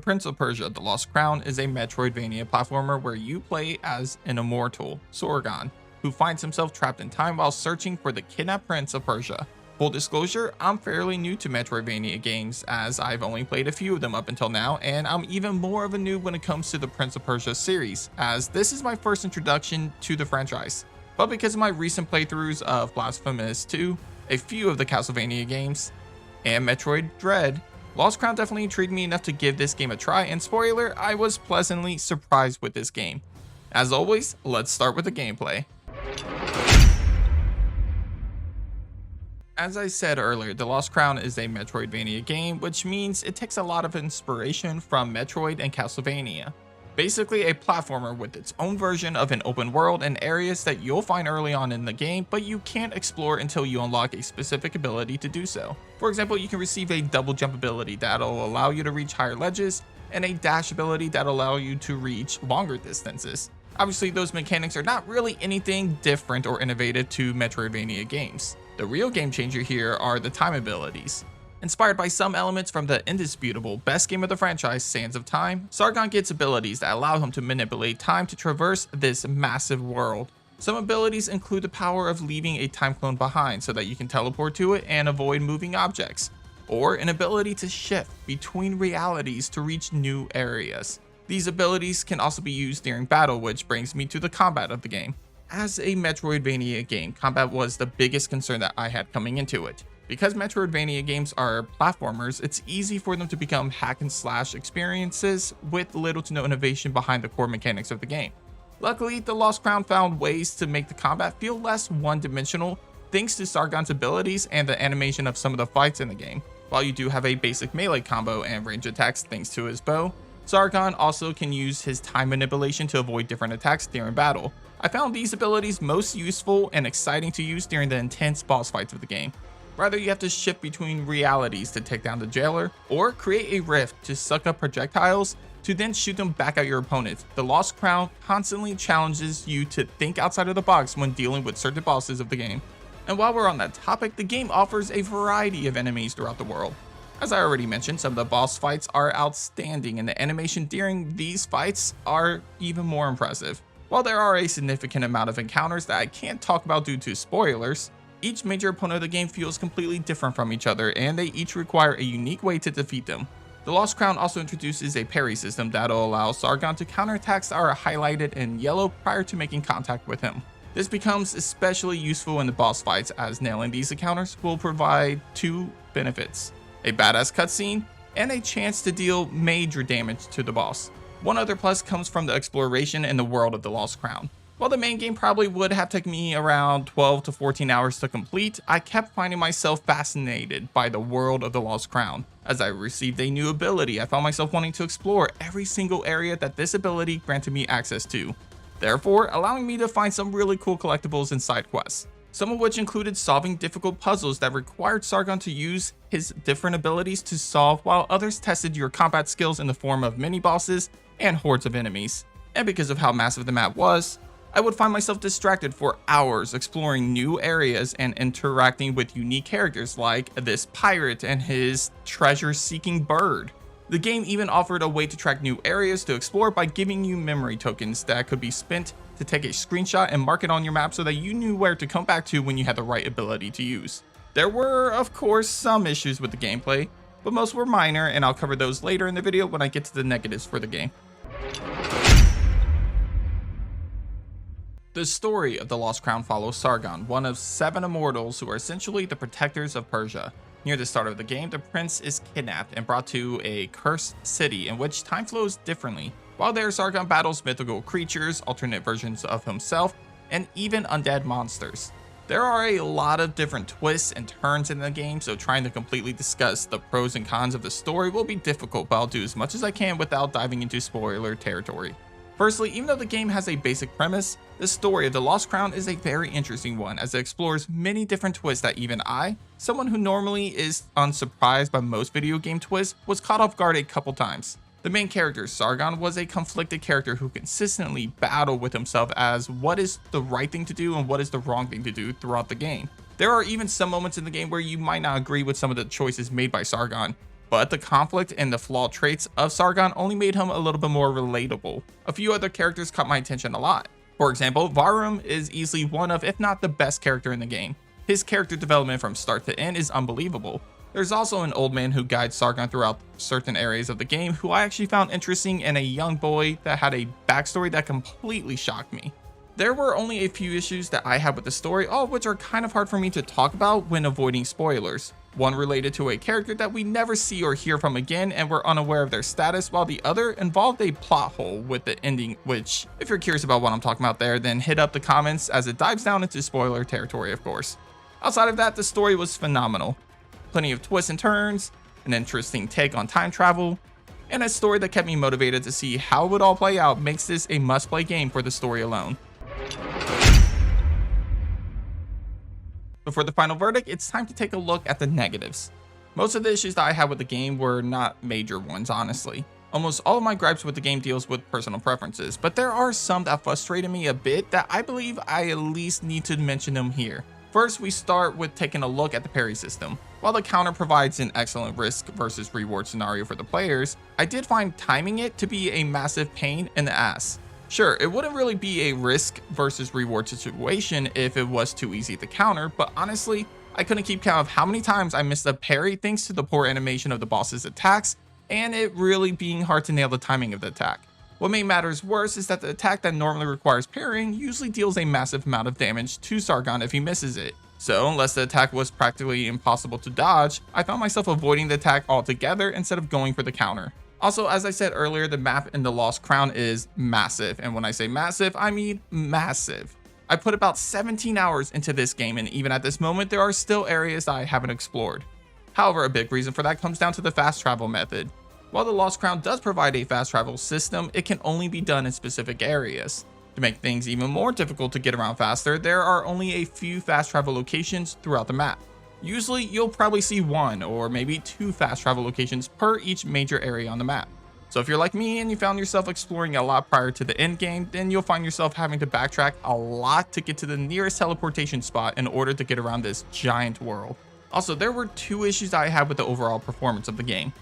Prince of Persia: The Lost Crown is a MetroidVania platformer where you play as an immortal, Sargon, who finds himself trapped in time while searching for the kidnapped Prince of Persia. Full disclosure, I'm fairly new to MetroidVania games as I've only played a few of them up until now, and I'm even more of a noob when it comes to the Prince of Persia series, as this is my first introduction to the franchise. But because of my recent playthroughs of Blasphemous 2, a few of the Castlevania games, and Metroid Dread, Lost Crown definitely intrigued me enough to give this game a try, and spoiler, I was pleasantly surprised with this game. As always, let's start with the gameplay. As I said earlier, The Lost Crown is a Metroidvania game, which means it takes a lot of inspiration from Metroid and Castlevania. Basically a platformer with its own version of an open world and areas that you'll find early on in the game, but you can't explore until you unlock a specific ability to do so. For example, you can receive a double jump ability that'll allow you to reach higher ledges, and a dash ability that'll allow you to reach longer distances. Obviously, those mechanics are not really anything different or innovative to Metroidvania games. The real game changer here are the time abilities. Inspired by some elements from the indisputable best game of the franchise, Sands of Time, Sargon gets abilities that allow him to manipulate time to traverse this massive world. Some abilities include the power of leaving a time clone behind so that you can teleport to it and avoid moving objects, or an ability to shift between realities to reach new areas. These abilities can also be used during battle, which brings me to the combat of the game. As a Metroidvania game, combat was the biggest concern that I had coming into it. Because Metroidvania games are platformers, it's easy for them to become hack and slash experiences with little to no innovation behind the core mechanics of the game. Luckily, The Lost Crown found ways to make the combat feel less one-dimensional thanks to Sargon's abilities and the animation of some of the fights in the game. While you do have a basic melee combo and range attacks thanks to his bow, Sargon also can use his time manipulation to avoid different attacks during battle. I found these abilities most useful and exciting to use during the intense boss fights of the game. Rather, you have to shift between realities to take down the jailer, or create a rift to suck up projectiles to then shoot them back at your opponent. The Lost Crown constantly challenges you to think outside of the box when dealing with certain bosses of the game. And while we're on that topic, the game offers a variety of enemies throughout the world. As I already mentioned, some of the boss fights are outstanding, and the animation during these fights are even more impressive. While there are a significant amount of encounters that I can't talk about due to spoilers, each major opponent of the game feels completely different from each other, and they each require a unique way to defeat them. The Lost Crown also introduces a parry system that'll allow Sargon to counterattacks that are highlighted in yellow prior to making contact with him. This becomes especially useful in the boss fights, as nailing these encounters will provide two benefits: a badass cutscene and a chance to deal major damage to the boss. One other plus comes from the exploration in the world of The Lost Crown. While the main game probably would have taken me around 12 to 14 hours to complete, I kept finding myself fascinated by the world of The Lost Crown. As I received a new ability, I found myself wanting to explore every single area that this ability granted me access to, therefore allowing me to find some really cool collectibles and side quests, some of which included solving difficult puzzles that required Sargon to use his different abilities to solve, while others tested your combat skills in the form of mini-bosses and hordes of enemies. And because of how massive the map was, I would find myself distracted for hours exploring new areas and interacting with unique characters like this pirate and his treasure-seeking bird. The game even offered a way to track new areas to explore by giving you memory tokens that could be spent to take a screenshot and mark it on your map so that you knew where to come back to when you had the right ability to use. There were, of course, some issues with the gameplay, but most were minor, and I'll cover those later in the video when I get to the negatives for the game. The story of The Lost Crown follows Sargon, one of 7 immortals who are essentially the protectors of Persia. Near the start of the game, the prince is kidnapped and brought to a cursed city in which time flows differently. While there, Sargon battles mythical creatures, alternate versions of himself, and even undead monsters. There are a lot of different twists and turns in the game, so trying to completely discuss the pros and cons of the story will be difficult, but I'll do as much as I can without diving into spoiler territory. Firstly, even though the game has a basic premise, the story of The Lost Crown is a very interesting one, as it explores many different twists that even I, someone who normally is unsurprised by most video game twists, was caught off guard a couple times. The main character, Sargon, was a conflicted character who consistently battled with himself as what is the right thing to do and what is the wrong thing to do throughout the game. There are even some moments in the game where you might not agree with some of the choices made by Sargon, but the conflict and the flawed traits of Sargon only made him a little bit more relatable. A few other characters caught my attention a lot. For example, Varum is easily one of, if not the best character in the game. His character development from start to end is unbelievable. There's also an old man who guides Sargon throughout certain areas of the game who I actually found interesting, and a young boy that had a backstory that completely shocked me. There were only a few issues that I had with the story, all of which are kind of hard for me to talk about when avoiding spoilers. One related to a character that we never see or hear from again and we're unaware of their status, while the other involved a plot hole with the ending, which, if you're curious about what I'm talking about there, then hit up the comments as it dives down into spoiler territory, of course. Outside of that, the story was phenomenal. Plenty of twists and turns, an interesting take on time travel, and a story that kept me motivated to see how it would all play out makes this a must-play game for the story alone. Before the final verdict, it's time to take a look at the negatives. Most of the issues that I had with the game were not major ones, honestly. Almost all of my gripes with the game deals with personal preferences, but there are some that frustrated me a bit that I believe I at least need to mention them here. First, we start with taking a look at the parry system. While the counter provides an excellent risk versus reward scenario for the players, I did find timing it to be a massive pain in the ass. Sure, it wouldn't really be a risk versus reward situation if it was too easy to counter, but honestly, I couldn't keep count of how many times I missed a parry thanks to the poor animation of the boss's attacks, and it really being hard to nail the timing of the attack. What made matters worse is that the attack that normally requires parrying usually deals a massive amount of damage to Sargon if he misses it. So unless the attack was practically impossible to dodge, I found myself avoiding the attack altogether instead of going for the counter. Also, as I said earlier, the map in the Lost Crown is massive, and when I say massive, I mean massive. I put about 17 hours into this game, and even at this moment, there are still areas that I haven't explored. However, a big reason for that comes down to the fast travel method. While the Lost Crown does provide a fast travel system, it can only be done in specific areas. To make things even more difficult to get around faster, there are only a few fast travel locations throughout the map. Usually, you'll probably see one or maybe two fast travel locations per each major area on the map. So if you're like me and you found yourself exploring a lot prior to the end game, then you'll find yourself having to backtrack a lot to get to the nearest teleportation spot in order to get around this giant world. Also, there were two issues I had with the overall performance of the game.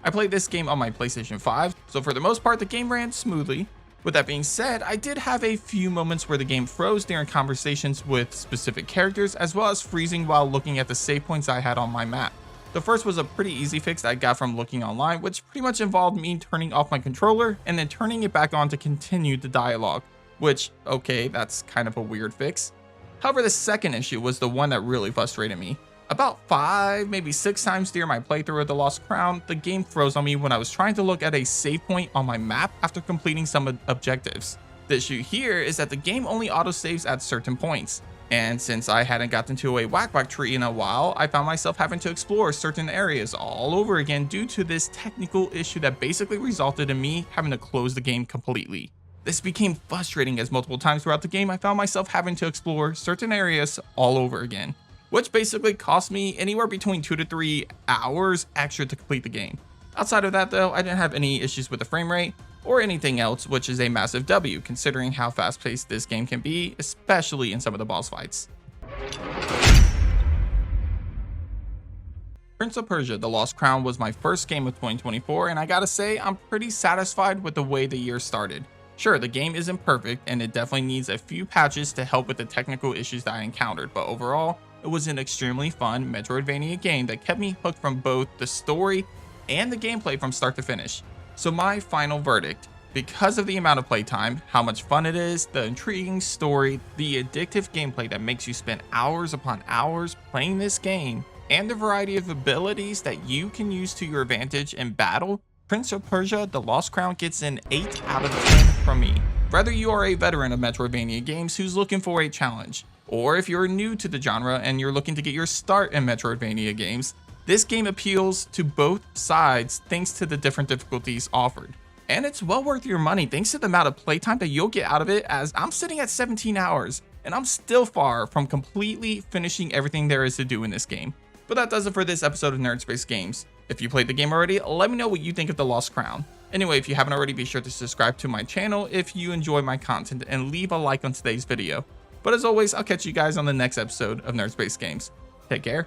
I played this game on my PlayStation 5, so for the most part the game ran smoothly. With that being said, I did have a few moments where the game froze during conversations with specific characters, as well as freezing while looking at the save points I had on my map. The first was a pretty easy fix I got from looking online, which pretty much involved me turning off my controller and then turning it back on to continue the dialogue, which, okay, that's kind of a weird fix. However, the second issue was the one that really frustrated me. About 5, maybe 6 times during my playthrough of the Lost Crown, the game froze on me when I was trying to look at a save point on my map after completing some objectives. The issue here is that the game only autosaves at certain points, and since I hadn't gotten to a whack-whack tree in a while, I found myself having to explore certain areas all over again due to this technical issue that basically resulted in me having to close the game completely. This became frustrating as multiple times throughout the game I found myself having to explore certain areas all over again, which basically cost me anywhere between 2 to 3 hours extra to complete the game. Outside of that though, I didn't have any issues with the frame rate or anything else, which is a massive W considering how fast paced this game can be, especially in some of the boss fights. Prince of Persia: The Lost Crown was my first game of 2024, and I gotta say I'm pretty satisfied with the way the year started. Sure, the game isn't perfect and it definitely needs a few patches to help with the technical issues that I encountered, but overall, it was an extremely fun MetroidVania game that kept me hooked from both the story and the gameplay from start to finish. So my final verdict: because of the amount of playtime, how much fun it is, the intriguing story, the addictive gameplay that makes you spend hours upon hours playing this game, and the variety of abilities that you can use to your advantage in battle, Prince of Persia: The Lost Crown gets an 8 out of 10 from me. Whether you are a veteran of Metroidvania games who's looking for a challenge, or if you're new to the genre and you're looking to get your start in Metroidvania games, this game appeals to both sides thanks to the different difficulties offered. And it's well worth your money thanks to the amount of playtime that you'll get out of it, as I'm sitting at 17 hours, and I'm still far from completely finishing everything there is to do in this game. But that does it for this episode of Nerdspace Games. If you played the game already, let me know what you think of The Lost Crown. Anyway, if you haven't already, be sure to subscribe to my channel if you enjoy my content, and leave a like on today's video. But as always, I'll catch you guys on the next episode of Nerdspace Games. Take care.